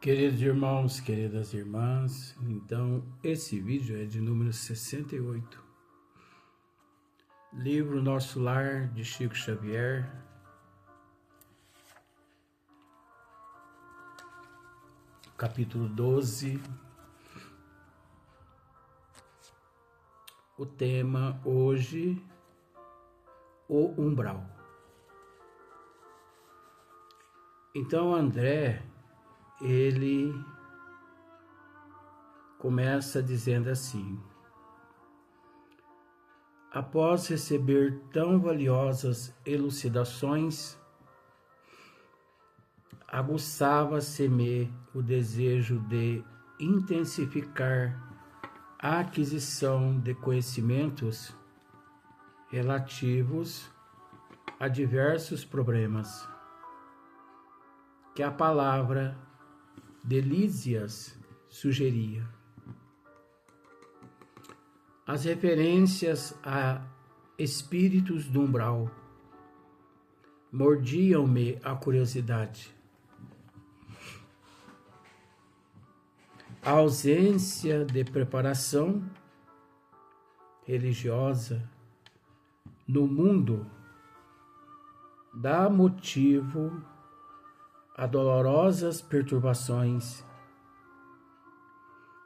Queridos irmãos, queridas irmãs, então esse vídeo é de número 68. Livro Nosso Lar, de Chico Xavier. Capítulo 12. O tema hoje, o umbral. Então André, ele começa dizendo assim: após receber tão valiosas elucidações, aguçava-se-me o desejo de intensificar a aquisição de conhecimentos relativos a diversos problemas que a palavra de Lísias sugeria. As referências a espíritos do umbral mordiam-me a curiosidade. A ausência de preparação religiosa no mundo dá motivo a dolorosas perturbações.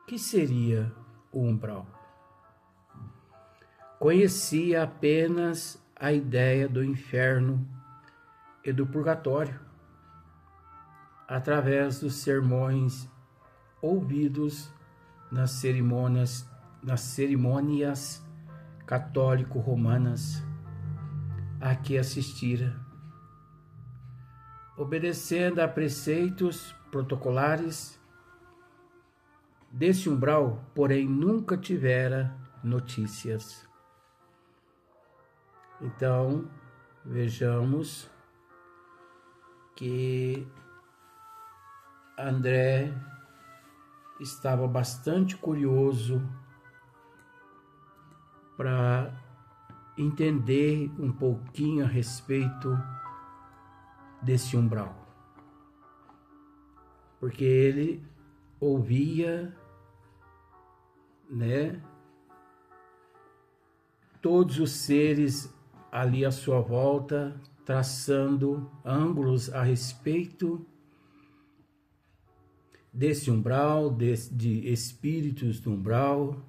Que seria o umbral? Conhecia apenas a ideia do inferno e do purgatório, através dos sermões ouvidos nas cerimônias católico-romanas a que assistira, obedecendo a preceitos protocolares. Desse umbral, porém, nunca tivera notícias. Então, vejamos que André estava bastante curioso para entender um pouquinho a respeito desse umbral, porque ele ouvia, todos os seres ali à sua volta traçando ângulos a respeito desse umbral, de espíritos do umbral,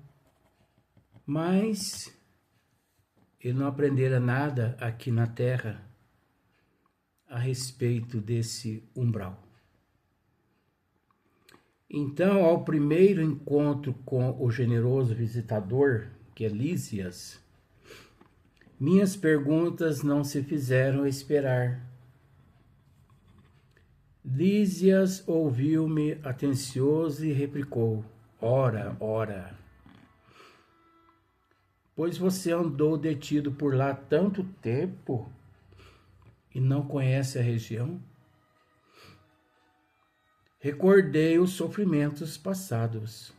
mas ele não aprendera nada aqui na Terra a respeito desse umbral. Então, ao primeiro encontro com o generoso visitador, que é Lísias, minhas perguntas não se fizeram esperar. Lísias ouviu-me atencioso e replicou: ora, pois você andou detido por lá tanto tempo e não conhece a região? Recordei os sofrimentos passados,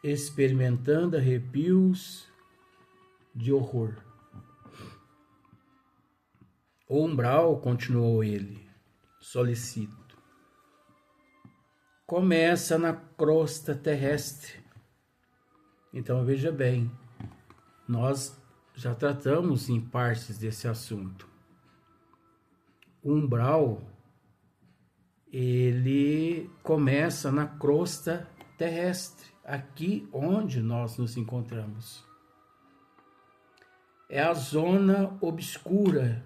experimentando arrepios de horror. O umbral, continuou ele, solicito, começa na crosta terrestre. Então veja bem, nós já tratamos em partes desse assunto. O umbral, ele começa na crosta terrestre, aqui onde nós nos encontramos. É a zona obscura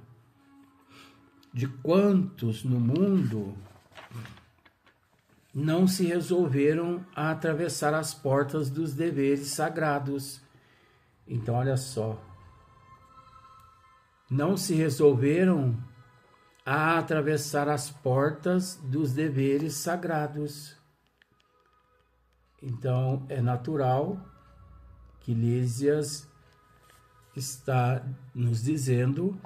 de quantos no mundo não se resolveram a atravessar as portas dos deveres sagrados. Então, olha só, não se resolveram a atravessar as portas dos deveres sagrados. Então, é natural que Lísias está nos dizendo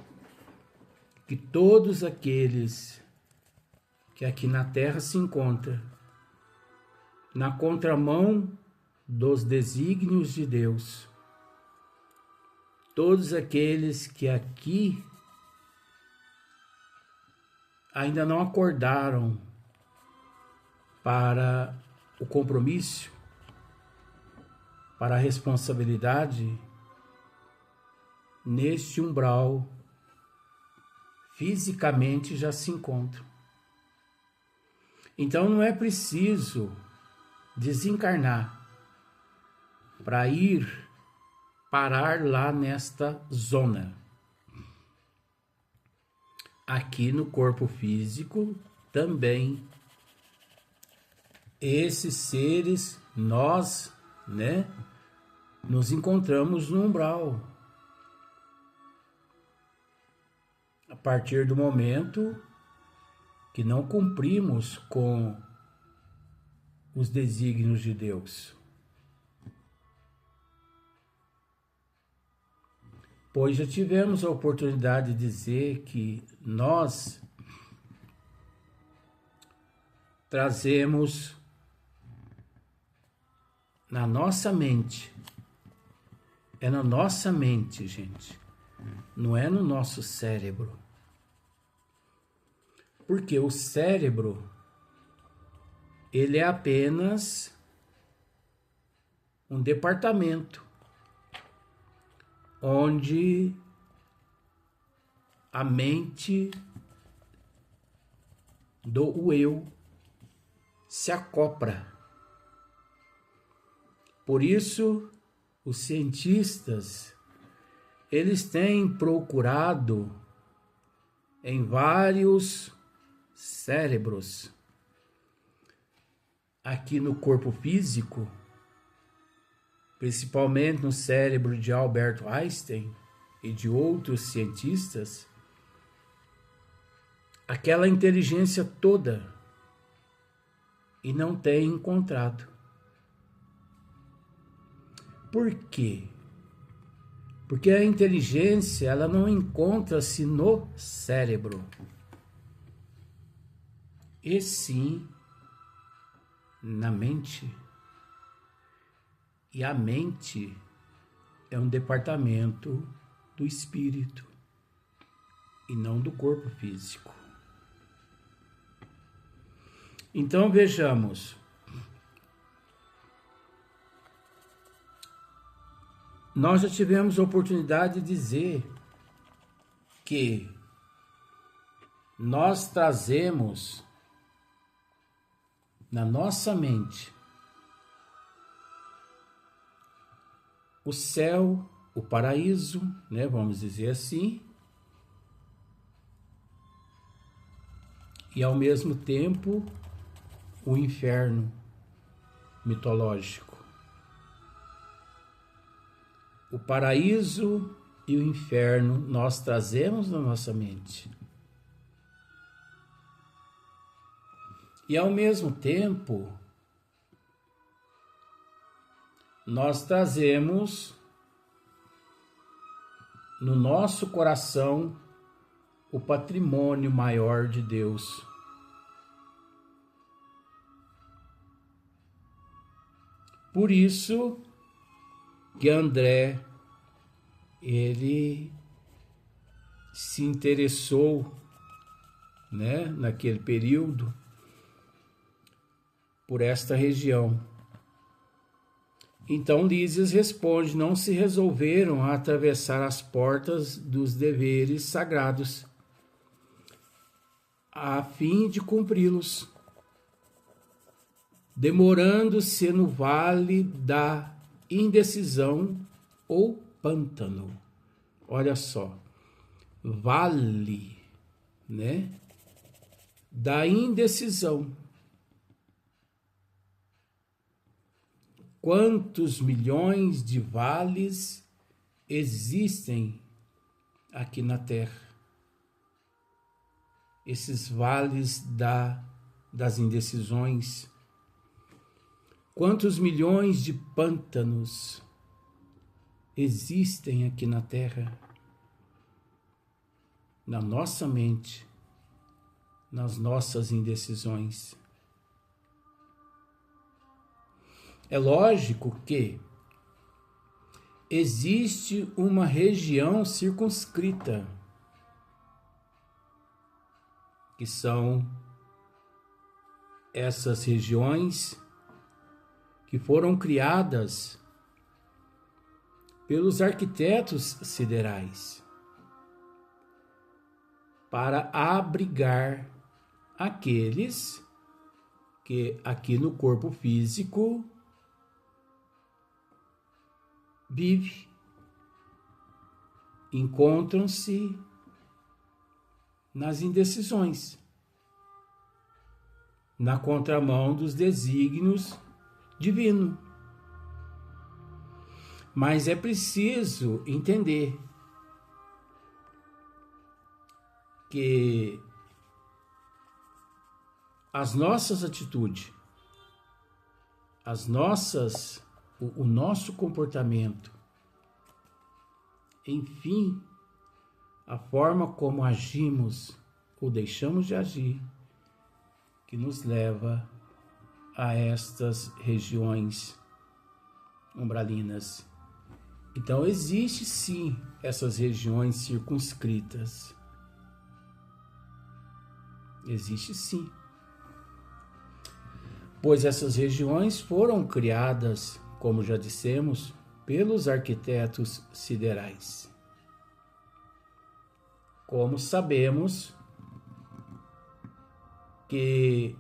que todos aqueles que aqui na Terra se encontram na contramão dos desígnios de Deus, todos aqueles que aqui ainda não acordaram para o compromisso, para a responsabilidade, neste umbral, fisicamente já se encontram. Então não é preciso desencarnar para ir parar lá nesta zona. Aqui no corpo físico também esses seres, nós, né, nos encontramos no umbral. A partir do momento que não cumprimos com os desígnios de Deus. Pois já tivemos a oportunidade de dizer que nós trazemos na nossa mente, é na nossa mente, gente, não é no nosso cérebro. Porque o cérebro, ele é apenas um departamento onde a mente do eu se acopla. Por isso, os cientistas, eles têm procurado em vários cérebros aqui no corpo físico, principalmente no cérebro de Albert Einstein e de outros cientistas, aquela inteligência toda, e não tem encontrado. Por quê? Porque a inteligência, ela não encontra-se no cérebro, e sim na mente. E a mente é um departamento do espírito e não do corpo físico. Então vejamos, nós já tivemos a oportunidade de dizer que nós trazemos na nossa mente o céu, o paraíso, né, vamos dizer assim, e ao mesmo tempo o inferno mitológico. O paraíso e o inferno nós trazemos na nossa mente. E ao mesmo tempo, nós trazemos no nosso coração o patrimônio maior de Deus. Por isso que André, ele se interessou, né, naquele período, por esta região. Então Lísias responde: não se resolveram a atravessar as portas dos deveres sagrados, a fim de cumpri-los, demorando-se no vale da indecisão ou pântano. Olha só, vale, né, da indecisão. Quantos milhões de vales existem aqui na Terra? Esses vales das indecisões. Quantos milhões de pântanos existem aqui na Terra? Na nossa mente, nas nossas indecisões. É lógico que existe uma região circunscrita, que são essas regiões que foram criadas pelos arquitetos siderais para abrigar aqueles que aqui no corpo físico vive, encontram-se nas indecisões, na contramão dos desígnios divinos. Mas é preciso entender que as nossas atitudes, o nosso comportamento, enfim, a forma como agimos ou deixamos de agir, que nos leva a estas regiões umbralinas. Então, existe sim essas regiões circunscritas. Existe sim. Pois essas regiões foram criadas, como já dissemos, pelos arquitetos siderais. Como sabemos que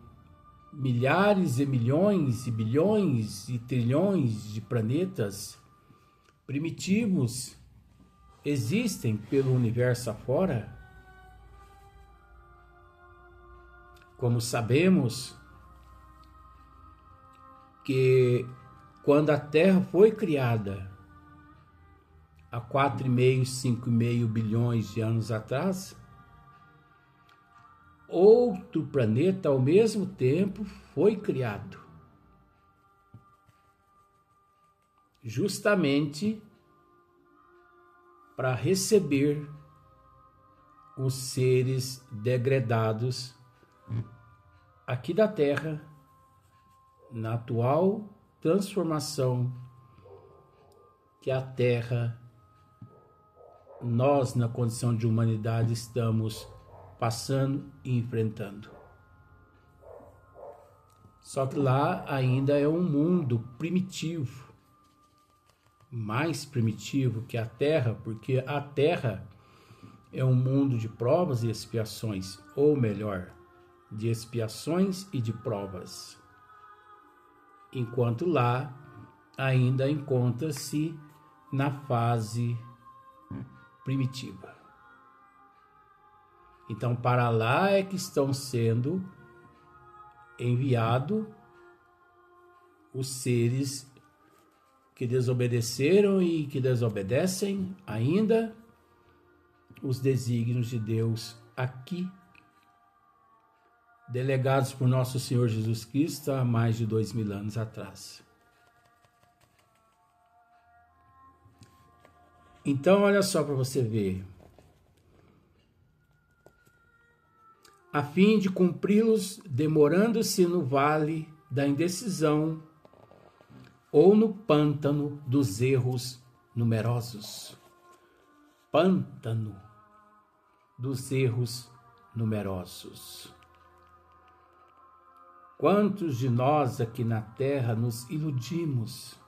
milhares e milhões e bilhões e trilhões de planetas primitivos existem pelo universo afora, como sabemos que quando a Terra foi criada há 4,5, 5,5 bilhões de anos atrás, outro planeta ao mesmo tempo foi criado, justamente para receber os seres degradados aqui da Terra, na atual transformação que a Terra, nós na condição de humanidade estamos passando e enfrentando. Só que lá ainda é um mundo primitivo, mais primitivo que a Terra, porque a Terra é um mundo de provas e expiações, ou melhor, de expiações e de provas. Enquanto lá ainda encontra-se na fase primitiva. Então, para lá é que estão sendo enviados os seres que desobedeceram e que desobedecem ainda os desígnios de Deus aqui, delegados por nosso Senhor Jesus Cristo há mais de 2.000 anos atrás. Então, olha só para você ver. A fim de cumpri-los, demorando-se no vale da indecisão ou no pântano dos erros numerosos. Pântano dos erros numerosos. Quantos de nós aqui na Terra nos iludimos?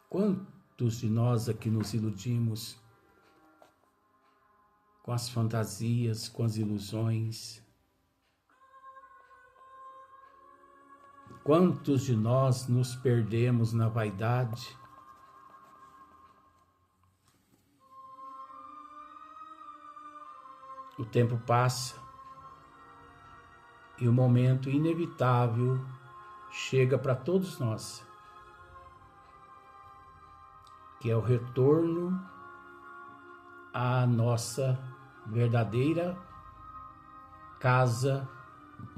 Quantos de nós aqui nos iludimos com as fantasias, com as ilusões? Quantos de nós nos perdemos na vaidade? O tempo passa e o momento inevitável chega para todos nós, que é o retorno à nossa verdadeira casa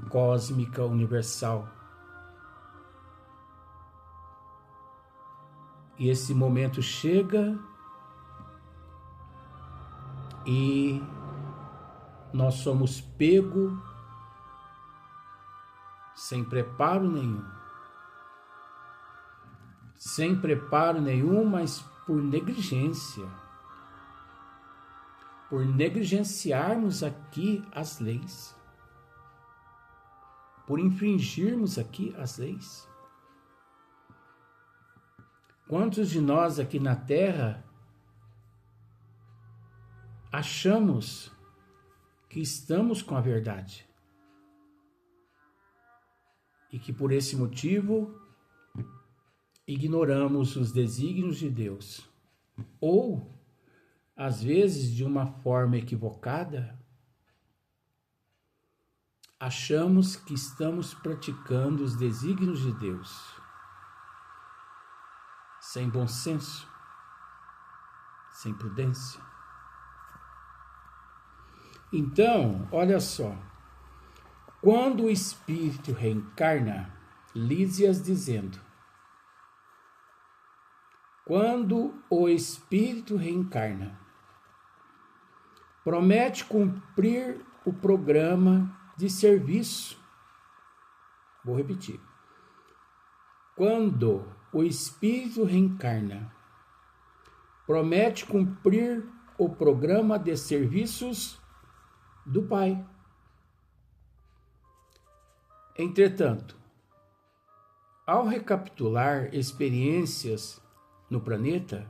cósmica universal. E esse momento chega e nós somos pegos sem preparo nenhum. Sem preparo nenhum, mas por negligência. Por negligenciarmos aqui as leis. por infringirmos aqui as leis? Quantos de nós aqui na Terra achamos que estamos com a verdade e que por esse motivo ignoramos os desígnios de Deus? Ou, às vezes, de uma forma equivocada, achamos que estamos praticando os desígnios de Deus sem bom senso, sem prudência. Então, olha só, quando o espírito reencarna, Lísias dizendo, quando o espírito reencarna, promete cumprir o programa de serviço. Vou repetir. Quando o espírito reencarna, promete cumprir o programa de serviços do Pai. Entretanto, ao recapitular experiências no planeta,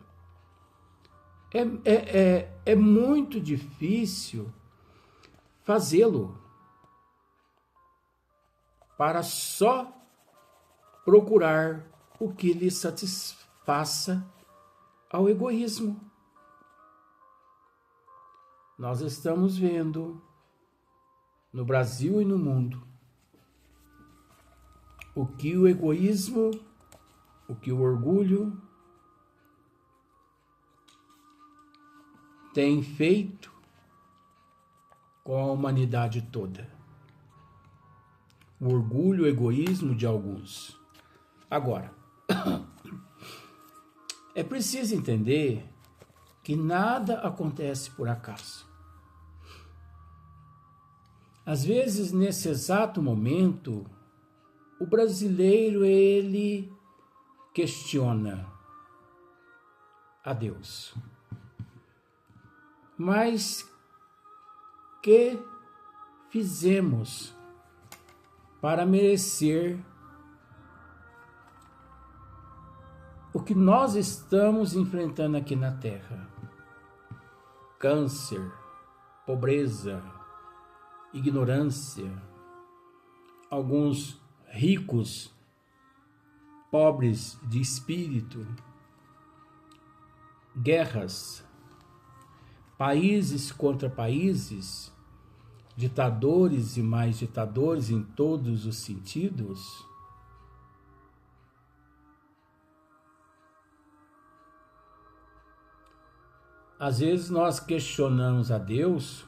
é muito difícil fazê-lo para só procurar o que lhe satisfaça ao egoísmo. Nós estamos vendo no Brasil e no mundo o que o egoísmo, o que o orgulho tem feito com a humanidade toda. O orgulho, o egoísmo de alguns. Agora, é preciso entender que nada acontece por acaso. Às vezes, nesse exato momento, o brasileiro, ele questiona a Deus. Mas que fizemos para merecer o que nós estamos enfrentando aqui na Terra? Câncer, pobreza, ignorância, alguns ricos, pobres de espírito, guerras, países contra países, ditadores e mais ditadores em todos os sentidos. Às vezes nós questionamos a Deus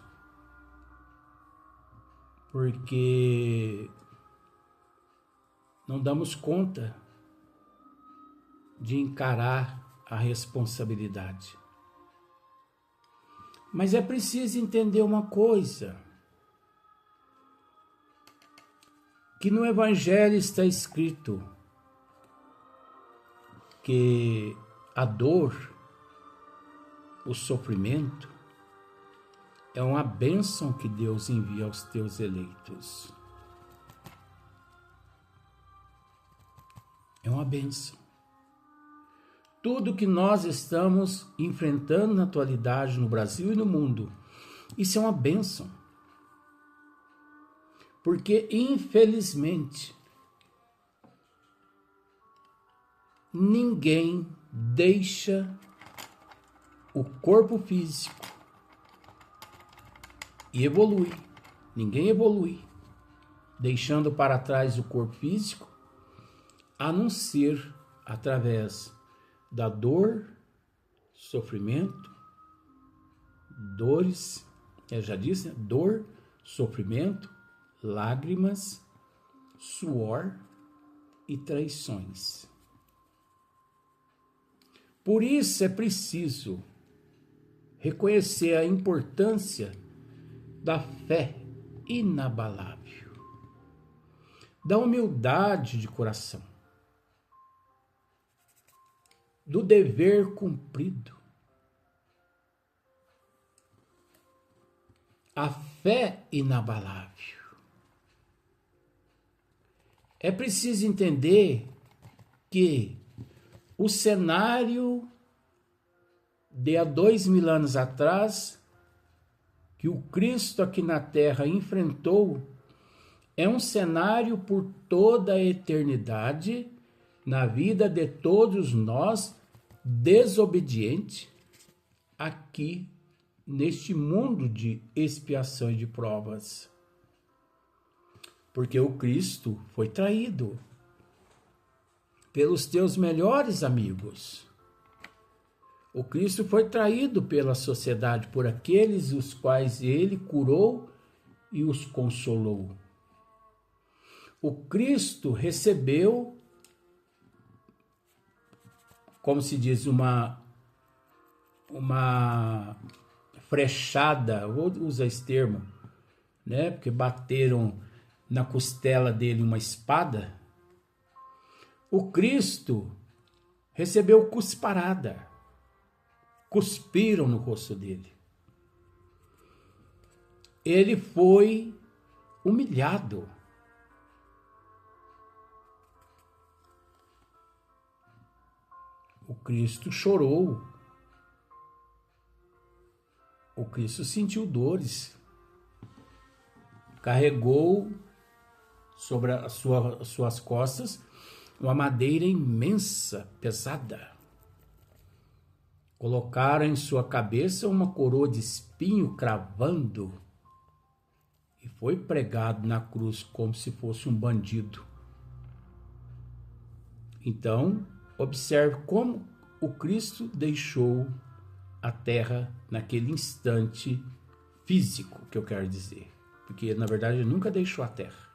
porque não damos conta de encarar a responsabilidade. Mas é preciso entender uma coisa, que no Evangelho está escrito que a dor, o sofrimento, é uma bênção que Deus envia aos teus eleitos. É uma bênção. Tudo que nós estamos enfrentando na atualidade no Brasil e no mundo, isso é uma bênção. Porque, infelizmente, ninguém deixa o corpo físico e evolui. Ninguém evolui deixando para trás o corpo físico, a não ser através da dor, sofrimento, dores, eu já disse, né? Dor, sofrimento, lágrimas, suor e traições. Por isso é preciso reconhecer a importância da fé inabalável, da humildade de coração, do dever cumprido. A fé inabalável. É preciso entender que o cenário de há 2000 anos atrás, que o Cristo aqui na Terra enfrentou, é um cenário por toda a eternidade, na vida de todos nós, desobediente, aqui neste mundo de expiação e de provas. Porque o Cristo foi traído pelos teus melhores amigos. O Cristo foi traído pela sociedade, por aqueles os quais ele curou e os consolou. O Cristo recebeu, como se diz, uma frechada, vou usar esse termo, né? Porque bateram na costela dele uma espada. O Cristo recebeu cusparada. Cuspiram no rosto dele. Ele foi humilhado. O Cristo chorou. O Cristo sentiu dores. Carregou sobre as suas costas uma madeira imensa, pesada. Colocaram em sua cabeça uma coroa de espinho cravando e foi pregado na cruz como se fosse um bandido. Então, observe como o Cristo deixou a terra naquele instante físico, que eu quero dizer. Porque, na verdade, ele nunca deixou a terra.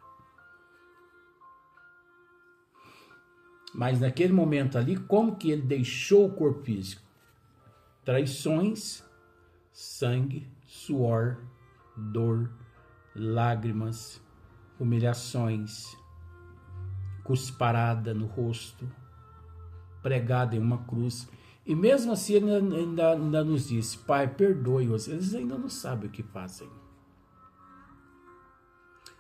Mas naquele momento ali, como que ele deixou o corpo físico? Traições, sangue, suor, dor, lágrimas, humilhações, cusparada no rosto, pregada em uma cruz. E mesmo assim ele ainda nos disse: Pai, perdoe-os, eles ainda não sabem o que fazem.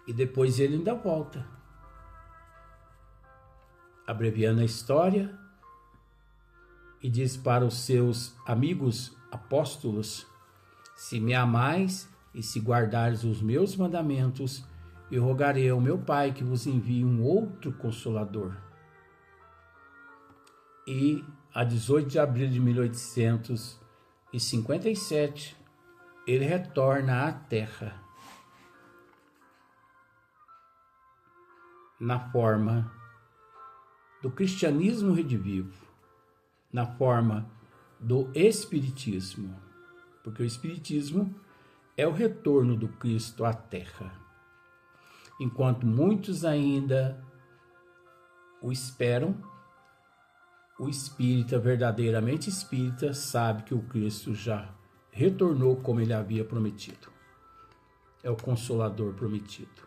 E depois ele ainda volta. Abreviando a história, e diz para os seus amigos apóstolos: se me amais e se guardares os meus mandamentos, eu rogarei ao meu Pai que vos envie um outro Consolador. E a 18 de abril de 1857, ele retorna à Terra na forma do cristianismo redivivo, na forma do Espiritismo, porque o Espiritismo é o retorno do Cristo à Terra. Enquanto muitos ainda o esperam, o espírita, verdadeiramente espírita, sabe que o Cristo já retornou como ele havia prometido. É o Consolador prometido.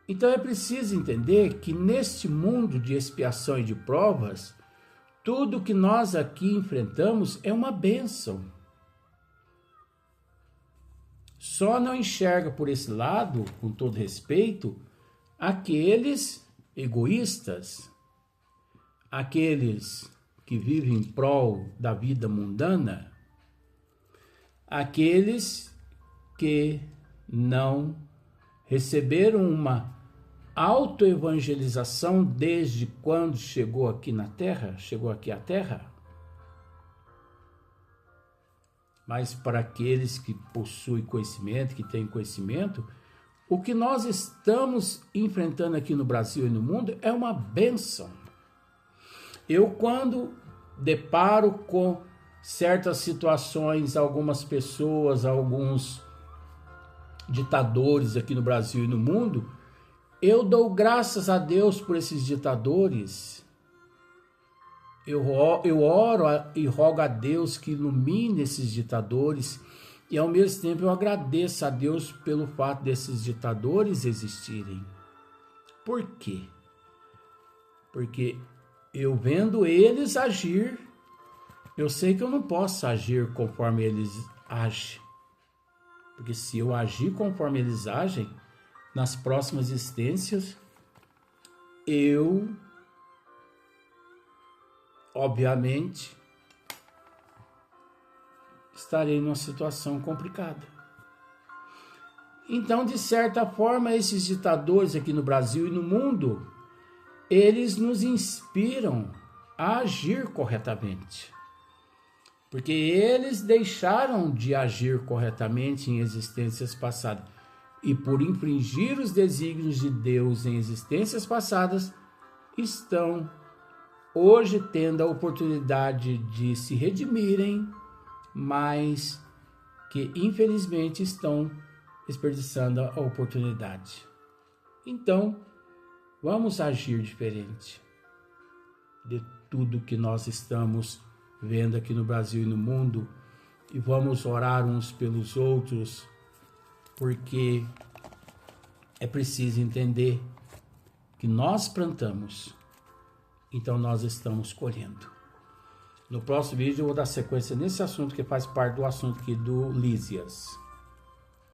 Então é preciso entender que neste mundo de expiação e de provas, tudo que nós aqui enfrentamos é uma bênção. Só não enxerga por esse lado, com todo respeito, aqueles egoístas, aqueles que vivem em prol da vida mundana, aqueles que não receberam uma autoevangelização desde quando chegou aqui na Terra, chegou aqui à Terra. Mas para aqueles que possuem conhecimento, que têm conhecimento, o que nós estamos enfrentando aqui no Brasil e no mundo é uma bênção. Eu, quando deparo com certas situações, algumas pessoas, alguns ditadores aqui no Brasil e no mundo, eu dou graças a Deus por esses ditadores. Eu oro e rogo a Deus que ilumine esses ditadores e ao mesmo tempo eu agradeço a Deus pelo fato desses ditadores existirem. Por quê? Porque eu vendo eles agir, eu sei que eu não posso agir conforme eles agem. Porque se eu agir conforme eles agem, nas próximas existências, eu, obviamente, estarei numa situação complicada. Então, de certa forma, esses ditadores aqui no Brasil e no mundo, eles nos inspiram a agir corretamente. Porque eles deixaram de agir corretamente em existências passadas. E por infringir os desígnios de Deus em existências passadas, estão hoje tendo a oportunidade de se redimirem, mas que infelizmente estão desperdiçando a oportunidade. Então, vamos agir diferente de tudo que nós estamos vendo aqui no Brasil e no mundo, e vamos orar uns pelos outros, porque é preciso entender que nós plantamos, então nós estamos colhendo. No próximo vídeo eu vou dar sequência nesse assunto que faz parte do assunto aqui do Lísias.